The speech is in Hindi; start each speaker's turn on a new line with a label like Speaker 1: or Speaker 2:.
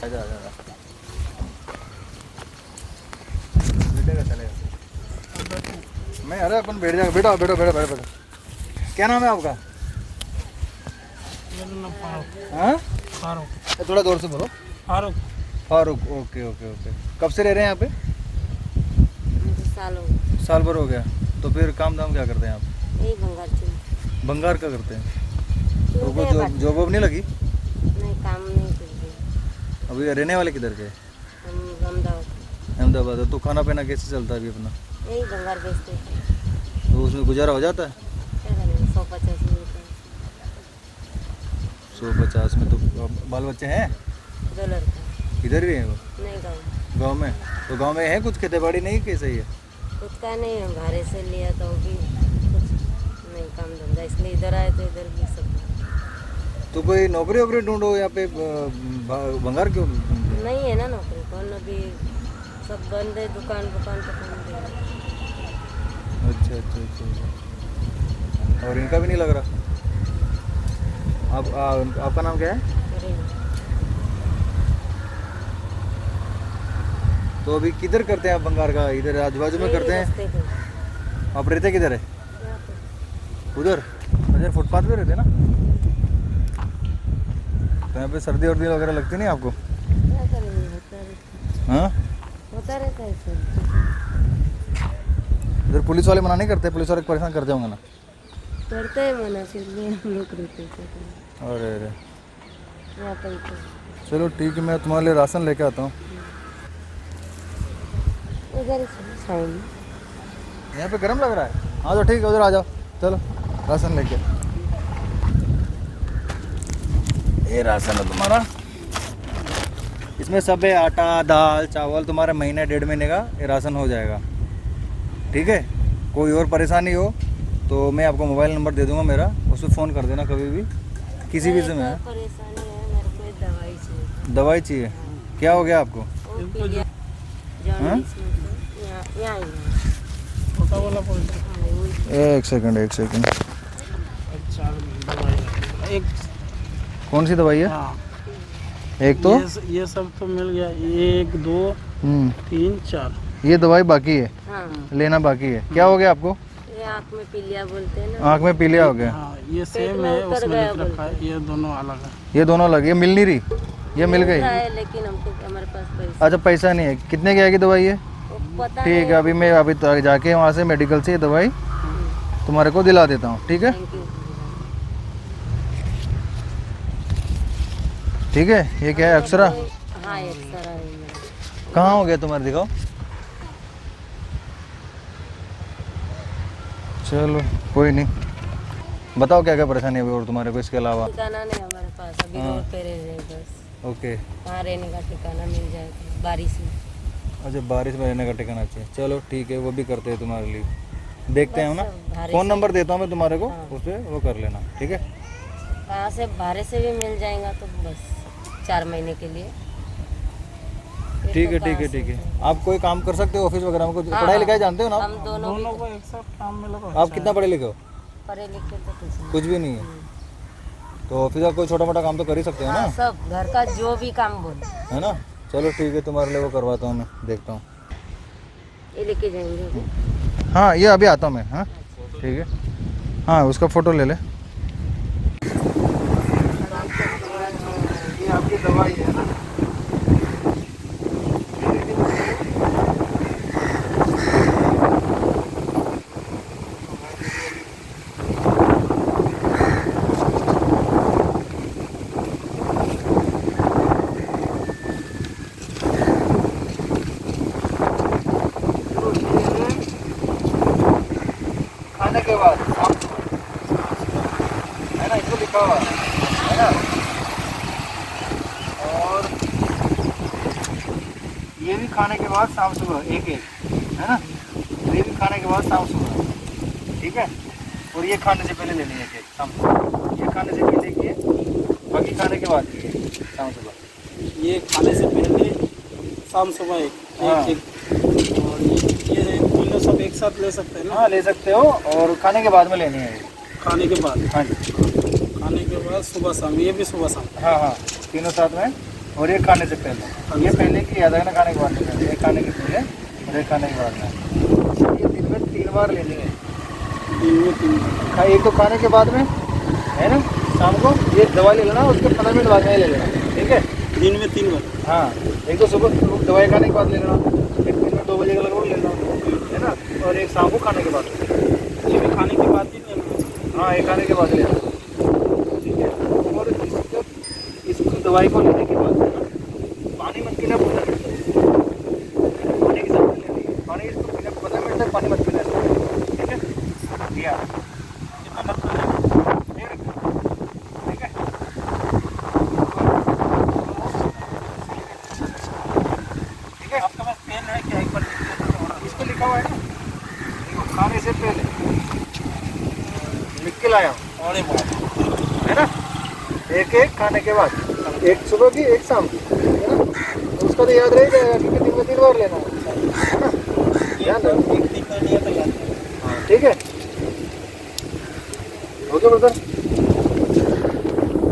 Speaker 1: आजा आजा आजा। बैठेगा चलेगा। मैं अरे अपन बैठ जाएगा। बैठो बैठो बैठो बैठो बैठो। क्या नाम है आपका?
Speaker 2: मेरा नाम फारूक।
Speaker 1: हाँ
Speaker 2: फारूक।
Speaker 1: थोड़ा जोर से बोलो।
Speaker 2: Farooq.
Speaker 1: Farooq. Okay okay okay. कब से रह रहे हैं यहाँ पे?
Speaker 3: साल हो गए।
Speaker 1: साल भर हो गया। तो फिर काम धाम क्या करते हैं आप?
Speaker 3: यही भंगार चुन
Speaker 1: बंगार का करते हैं? तो
Speaker 3: चुनते
Speaker 1: वो
Speaker 3: हैं
Speaker 1: जॉब जॉब वॉब नहीं लगी?
Speaker 3: नहीं, काम नहीं करते।
Speaker 1: अभी रहने वाले किधर के?
Speaker 3: हम अहमदाबाद।
Speaker 1: अहमदाबाद। तो खाना पीना कैसे चलता है अभी अपना?
Speaker 3: यही भंगार बेचते हैं।
Speaker 1: तो उसमें गुजारा हो जाता है?
Speaker 3: 150 रुपये।
Speaker 1: 150 में तो बाल बच्चे हैं?
Speaker 3: 2 लड़का।
Speaker 1: इधर ही है वो?
Speaker 3: नहीं, गाँव
Speaker 1: गांव में? तो गांव में है कुछ खेती बाड़ी नहीं कैसे ही है?
Speaker 3: खुद का नहीं है, भाड़े से लिया तो भी कुछ नहीं काम धंधा, इसलिए इधर आए तो इधर भी सब।
Speaker 1: तो कोई नौकरी वोकरी ढूंढो यहाँ पे भंगार क्यों?
Speaker 3: नहीं है ना नौकरी, कौन अभी सब बंद है, दुकान तो बंद है।
Speaker 1: अच्छा अच्छा अच्छा। और इनका भी नहीं लग रहा। आपका नाम क्या है?
Speaker 3: अरे
Speaker 1: तो अभी किधर करते हैं आप बंगार का? इधर आजू बाजू में करते हैं?
Speaker 3: रास्ते पे।
Speaker 1: आप रहते किधर है?
Speaker 3: यहाँ पे।
Speaker 1: उधर? अच्छा फुटपाथ पे रहते हैं ना? तो यहाँ पे सर्दी वर्दी वगैरह लगती नहीं आपको?
Speaker 3: क्या करेंगे, होता रहता
Speaker 1: हाँ?
Speaker 3: है ऐसे।
Speaker 1: इधर पुलिस वाले मना नहीं करते? पुलिस वाले परेशान करते होंगे ना?
Speaker 3: करते हैं मना, फिर भी हम लोग रहते हैं।
Speaker 1: अरे अरे।
Speaker 3: यहाँ पे ही तो।
Speaker 1: चलो ठीक है, मैं तुम्हारे लिए राशन लेके आता हूँ।
Speaker 3: उधर साइड में।
Speaker 1: यहाँ पे गर्म लग रहा है? हाँ तो ठीक है, उधर आ जाओ। चलो राशन लेके। ये राशन है तुम्हारा। इसमें सब है, आटा दाल चावल, तुम्हारा महीने 1.5 महीने का ये राशन हो जाएगा। ठीक है? कोई और परेशानी हो तो मैं आपको मोबाइल नंबर दे दूंगा मेरा, उस पर फ़ोन कर देना कभी भी, किसी भी समय।
Speaker 3: परेशानी है, मेरे को एक दवाई चाहिए।
Speaker 1: दवाई चाहिए? क्या हो गया आपको?
Speaker 3: वो पीलिया जॉन्डिस में से यहाँ ही है।
Speaker 2: छोटा वाला पॉइंट।
Speaker 3: हाँ, वही।
Speaker 1: एक सेकंड।
Speaker 2: अच्छा दवाई एक।
Speaker 1: कौन सी दवाई है?
Speaker 2: हाँ
Speaker 1: एक तो
Speaker 2: ये सब तो मिल गया। 1 2 3 4।
Speaker 1: ये दवाई बाकी है,
Speaker 3: हाँ,
Speaker 1: लेना बाकी है। क्या हो गया आपको?
Speaker 3: ये आँख में पीलिया बोलते हैं ना।
Speaker 1: आँख में पीलिया हो गया?
Speaker 2: हाँ ये
Speaker 3: पेट
Speaker 2: सेम
Speaker 3: में
Speaker 2: है,
Speaker 3: उतर
Speaker 2: उसमें
Speaker 3: गया
Speaker 2: लिख रखा है। ये दोनों अलग है।
Speaker 1: ये दोनों लग, ये मिल नहीं रही? ये मिल गई?
Speaker 3: रहा है, लेकिन हमको हमारे पास पैसा
Speaker 1: अच्छा पैसा नहीं है। कितने की आएगी दवाई है?
Speaker 3: वो पता
Speaker 1: ठीक है, अभी मैं अभी जाके वहाँ से मेडिकल से ये दवाई तुम्हारे को दिला देता हूँ। ठीक है?
Speaker 3: Thank you.
Speaker 1: ठीक है। ये क्या है, अक्षरा?
Speaker 3: हाँ, एक्सरा है मेरा।
Speaker 1: कहाँ हो गया तुम्हारे, दिखाओ। चलो कोई नहीं, बताओ क्या क्या परेशानी है और तुम्हारे को इसके अलावा?
Speaker 3: ठिकाना नहीं हमारे पास, अभी
Speaker 1: हाँ।
Speaker 3: रोड पे रह रहे हैं बस।
Speaker 1: ओके।
Speaker 3: कहाँ रहने का ठिकाना मिल जाए तो, बारिश में।
Speaker 1: अच्छा बारिश में रहने का ठिकाना चाहिए। चलो ठीक है, वो भी करते हैं तुम्हारे लिए, देखते हैं हम ना।
Speaker 3: भाड़े
Speaker 1: फ़ोन
Speaker 3: से-
Speaker 1: नंबर देता हूँ मैं तुम्हारे को,
Speaker 3: हाँ।
Speaker 1: उस पर वो कर लेना। ठीक है?
Speaker 3: कहाँ से भाड़े से भी मिल जाएगा तो बस 4 महीने के लिए। फिर
Speaker 1: ठीक
Speaker 3: तो
Speaker 1: है
Speaker 3: कहाँ
Speaker 1: ठीक है
Speaker 3: से
Speaker 1: ठीक है।
Speaker 3: होता
Speaker 1: आप कोई काम कर सकते हो ऑफिस वगैरह में? कुछ
Speaker 3: हाँ,
Speaker 1: पढ़ाई लिखाई जानते हो ना आप?
Speaker 3: हम दोनों भी
Speaker 2: दोनों को एक साथ काम में लगा।
Speaker 1: आप कितना पढ़े लिखे हो?
Speaker 3: पढ़े लिखे तो कुछ नहीं।
Speaker 1: कुछ भी नहीं है? तो ऑफिस का कोई छोटा मोटा काम तो कर ही सकते हो
Speaker 3: हाँ,
Speaker 1: ना?
Speaker 3: सब घर का जो भी काम बोले
Speaker 1: है ना? चलो ठीक है, तुम्हारे लिए वो करवाता हूँ मैं, देखता हूँ।
Speaker 3: ये लेके जाएंगे।
Speaker 1: हाँ ये अभी आता हूँ मैं। हाँ ठीक है। हाँ उसका फ़ोटो ले ले। ये आपकी दवाई है ना? खाने के बाद है ना, इसको लिखा हुआ है ना? और ये भी खाने के बाद शाम सुबह एक है ना? ये भी खाने के बाद शाम सुबह। ठीक है? और ये खाने से पहले लेनी है एक शाम सुबह। ये खाने से पहले की है, बाकी खाने के बाद की है शाम सुबह।
Speaker 2: ये खाने से पहले शाम सुबह एक
Speaker 1: हाँ।
Speaker 2: एक और ये तीनों सब एक साथ ले सकते हैं ना?
Speaker 1: हाँ ले सकते हो, और खाने के बाद में लेनी है ये।
Speaker 2: खाने के बाद।
Speaker 1: हाँ जी।
Speaker 2: खाने के बाद सुबह शाम, ये भी सुबह शाम।
Speaker 1: हाँ हाँ तीनों साथ में और एक खाने से पहले। ये पहले की याद है ना, खाने के बाद नहीं, एक खाने के पहले और एक खाने के बाद में। ये दिन में 3 बार लेनी है।
Speaker 2: दिन में 3 बार।
Speaker 1: एक तो खाने के बाद में है ना, शाम को ये दवाई ले लेना, उसके 15 मिनट बाद में ले लेना, ठीक है।
Speaker 2: दिन में 3 बार।
Speaker 1: हाँ, एक तो सुबह दवाई खाने के बाद ले लेना, एक दिन में 2 बजे के लगभग ले लेना, है ना, और एक शाम को खाने के बाद।
Speaker 2: ये भी खाने के बाद ही लेना।
Speaker 1: हाँ, एक खाने के बाद ले लेना, ठीक है। और इस दवाई को लेने के बाद है ना, पानी मत पीना 15 मिनट तक, पानी की जरूरत नहीं है, पानी इसको पीना 15 मिनट तक पानी मत पीना, ठीक है। दिया
Speaker 2: कितना मत करना।
Speaker 1: ठीक है। ठीक है,
Speaker 2: आपके पास पेन है क्या? एक बार
Speaker 1: इस पे लिखा हुआ है ना, देखो, खाने से पहले लिख के लाया हूँ,
Speaker 2: अरे बाप।
Speaker 1: है ना। एक खाने के बाद, एक सुबह की एक शाम की, है ना। तो उसका तो याद रह जाएगा क्योंकि दिन में 3 बार लेना है ना। ध्यान रखो।
Speaker 2: एक दिन का लिया तो याद है।
Speaker 1: हाँ, ठीक है। Okay brother.